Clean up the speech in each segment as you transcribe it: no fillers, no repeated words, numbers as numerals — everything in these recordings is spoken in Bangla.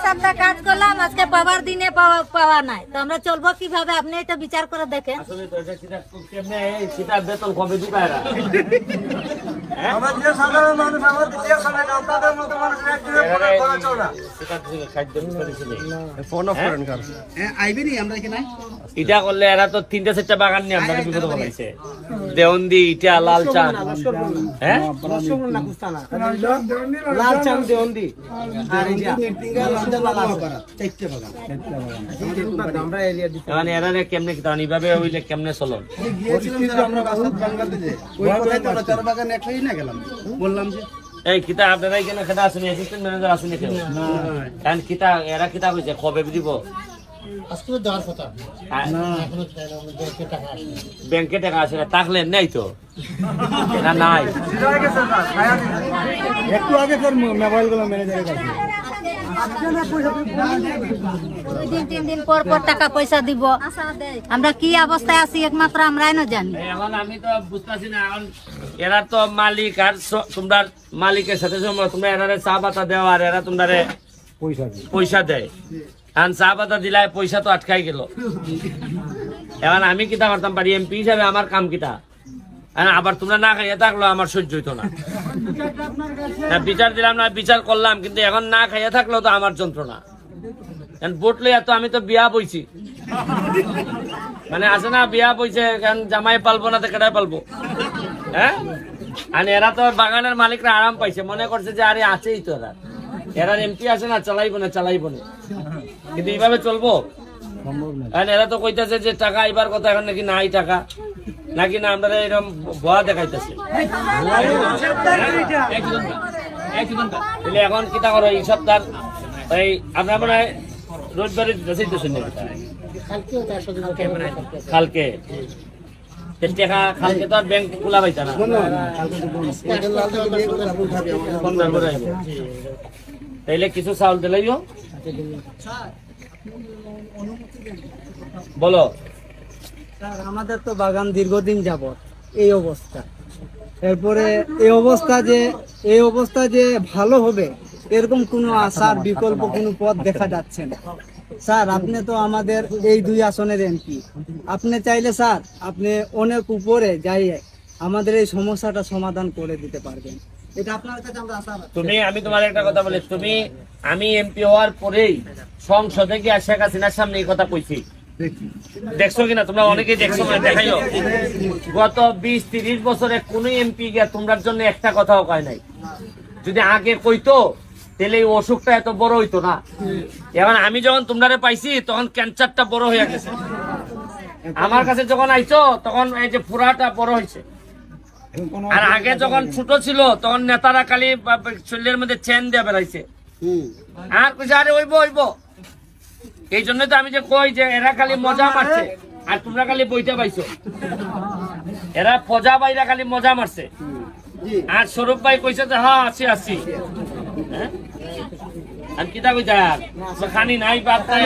সপ্তাহ কাজ করলাম, আজকে পাওয়ার দিনে পাওয়া নাই, তো আমরা চলবো কিভাবে? আপনি এটা বিচার করে দেখেন। বেতন কবে ঢুকায় ইটা করলে এরা তো 3-4টা বাগান নিয়ে আমরা বিপদ বলাইছে। দেওন্দি, ইটা, লাল চাঁদ, হ্যাঁ লাল চাঁদ, দেওন্দি মানে এরা কেমনে এইভাবে হইলে কেমনে চলো? এই কিতা আপনারা এখানে খেতে আসেনি, অ্যাসিস্ট্যান্ট ম্যানেজার আসেনি কেউ? কারণ কিতা এরা কিতা কইছে কবে দিব? ব্যাংকে টাকা আসে না, থাকলে নেই তো না নাই। একটু আগে মোবাইল গুলো ম্যানেজারের কাছে 2-3 দিন পর পর টাকা পয়সা দিব। আমরা কি অবস্থায় আছি একমাত্র আমরাই না জানি। এখন আমি তো বুঝতেছি না, এখন এরা তো মালিক, আর তোমরা মালিকের সাথে তোমরা এরা চা পাতা দেও, আর এরা তোমরা পয়সা দেয়। এখন চা পাতা দিলে পয়সা তো আটকাই গেল। এখন আমি কিতা করতাম পারি এমপি হিসাবে? আমার কাম কিতা? আবার তোমরা না খাইয়ে থাকলো আমার সহ্য হইতো না। বিচার দিলাম না, বিচার করলাম, কিন্তু এখন না খাইয়ে থাকলেও তো আমার যন্ত্রণা। ভোট লইয়া তো আমি তো বিয়া বইছি, মানে আছে না বিয়া বইছে, কারণ জামাই পালবো না তো কেটাই পালবো? হ্যাঁ, আর এরা তো বাগানের মালিকরা আরাম পাইছে, মনে করছে যে আরে আছেই তো এরা এমপি আছে না, চালাইবো না। কিন্তু এইভাবে চলবো? এরা তো কইতেছে যে টাকা আইবার কথা, এখন নাকি নাই টাকা, নাকি না আমরা এরকম ভয় দেখাইতেছে। এখন কিতা করো এই সপ্তাহ? এই আপনার মনে হয় রোজবারে যাইতেছেন কালকে কালকে তো আর ব্যাংক খোলা পাইতা না, তাইলে কিছু চাউল দিলাইও। বলো। আমাদের তো বাগান দীর্ঘদিন যাবত এই অবস্থা, এরপরে এই অবস্থা যে ভালো হবে এরকম কোনো আশার বিকল্প কোনো পথ দেখা যাচ্ছে না। স্যার, আপনি তো আমাদের এই 2 আসনের এমপি, আপনি চাইলে স্যার আপনি অনেক উপরে যাইয়ে আমাদের এই সমস্যাটা সমাধান করে দিতে পারবেন, এটা আপনার কাছে আমরা আশা রাখি। আমি তোমার একটা কথা বলি, আমি এমপি হওয়ার পরেই সংসদে গিয়ে শেখ হাসিনার সামনে এই কথা কইছি, দেখছো কিনা তোমরা? অনেকেই দেখছো, মানে দেখাইও। গত 20-30 বছরে কোন এমপি গিয়া তোমরার জন্য একটা কথাও কয় নাই। যদি আগে কইতো তাহলে এই অসুখটা এত বড় হইতো না। এখন আমি যখন তোমরা পাইছি তখন ক্যান্সারটা বড় হয়ে গেছে। আমার কাছে যখন আইছো তখন এই যে ফুরাটা বড় হয়েছে। আর আগে যখন ছোট ছিল তখন নেতারা খালি শরীরের মধ্যে চেন দিয়ে বেড়াইছে, আর কইছে আরে হইব। এই জন্য তো আমি যে কই যে এরা খালি মজা মারছে আর তোমরা খালি বইটা পাইছো। এরা ফজা বাইরা খালি মজা মারছে, আর স্বরূপ ভাই কইছে যে হ্যাঁ আছি। আর কিতা কইতা খানি নাই বাদ নাই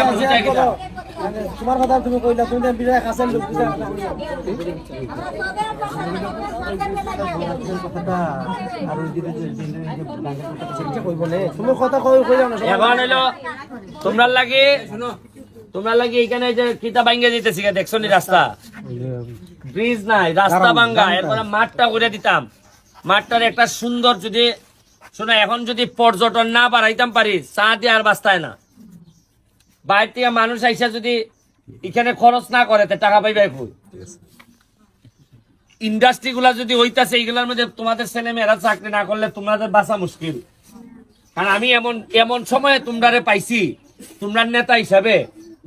তোমার কথা তুমি কইলা, তুমি বিজয় কাছের লোক তোমরা লাগে এখানে যে কিতা ভাঙ্গে দিতেছি, দেখছো নি রাস্তা, ব্রিজ নাই, রাস্তা ভাঙ্গা, এরপরে মাঠটা করে দিতাম। মাঠটার একটা সুন্দর যদি শোনা, এখন যদি পর্যটন না বাড়াইতাম পারি, চা দিয়ে আর বাঁচতায় না। বাইরে থেকে মানুষ আইসা যদি এখানে খরচ না করে টাকা পাইবে কই? ইন্ডাস্ট্রি গুলা যদি হইতাছে, এইগুলার মধ্যে তোমাদের ছেলে মেয়েরা চাকরি না করলে তোমাদের বাঁচা মুশকিল। কারণ আমি এমন সময়ে তোমরারে পাইছি, তোমরা নেতা হিসাবে,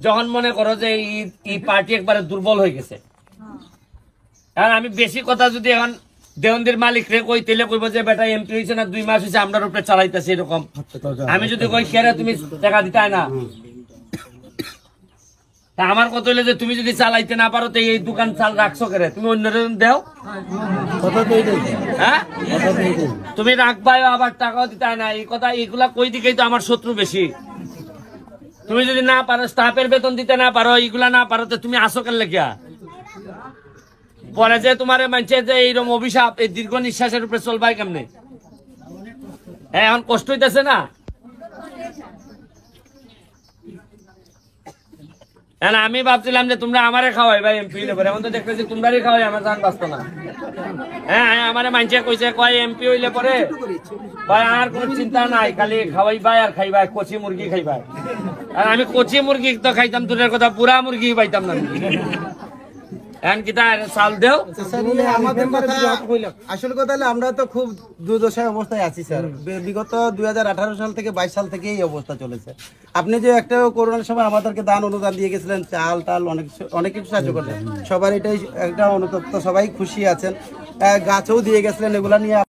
যখন মনে করো যে এই পার্টি একবারে দুর্বল হয়ে গেছে। কারণ আমি বেশি কথা যদি এখন দেওন্দির মালিক রে কই, তেলে কইব যে বেটা এমপি হয়েছে না 2 মাস হয়েছে আমরার উপরে চালাইতেছে এরকম। আমি যদি কই কেরে তুমি টাকা দিতাই না, আমার কথা হইলে যে তুমি যদি চালাইতে না পারো তো এই দোকান চাল রাখছো কেরে? তুমি অন্যজন দেও, হ্যাঁ তুমি রাখবাই, আবার টাকাও দিতে না। এই কথা এইগুলা কই দিকেই তো আমার শত্রু বেশি। তুমি যদি না পারো, স্টাফের বেতন দিতে না পারো, এইগুলা না পারো, তো তুমি আসো কেন লেখিয়া? পরে যে তোমার মানছে যে এইরকম অভিশাপ, এই দীর্ঘ নিঃশ্বাসের উপরে চলবাই কেমনে? হ্যাঁ, এখন কষ্ট হইতেছে না? হ্যাঁ আমি ভাবছিলাম যে তোমরা আমারে খাওয়াই ভাই এমপি হইলে পরে, এখন তো দেখতেছি তোমরারই খাওয়াই, আমার জান বাঁচতো না। হ্যাঁ আমারে মানছে কইছে কয় এমপি হইলে পরে ভাই আর কোনো চিন্তা নাই, খালি খাওয়াইবাই আর খাইবাই, কচি মুরগি খাইবাই। আর আমি কচি মুরগি তো খাইতাম দূরের কথা, পুরা মুরগি পাইতাম না। এখন কি তার চাল দেও? আমাদের কথা আসল কথা হলো আমরা তো খুব দুর্দশায় অবস্থায় আছি স্যার। বিগত 2018 সাল থেকে 22 সাল থেকে এই অবস্থা চলেছে। আপনি যে একটা করোনার সময় আমাদেরকে দান অনুদান দিয়ে গেছিলেন, চাল টাল অনেক কিছু সাহায্য করলেন, সবার এটাই একটা অনুতপ্ত, সবাই খুশি আছেন। গাছও দিয়ে গেছিলেন, এগুলা নিয়ে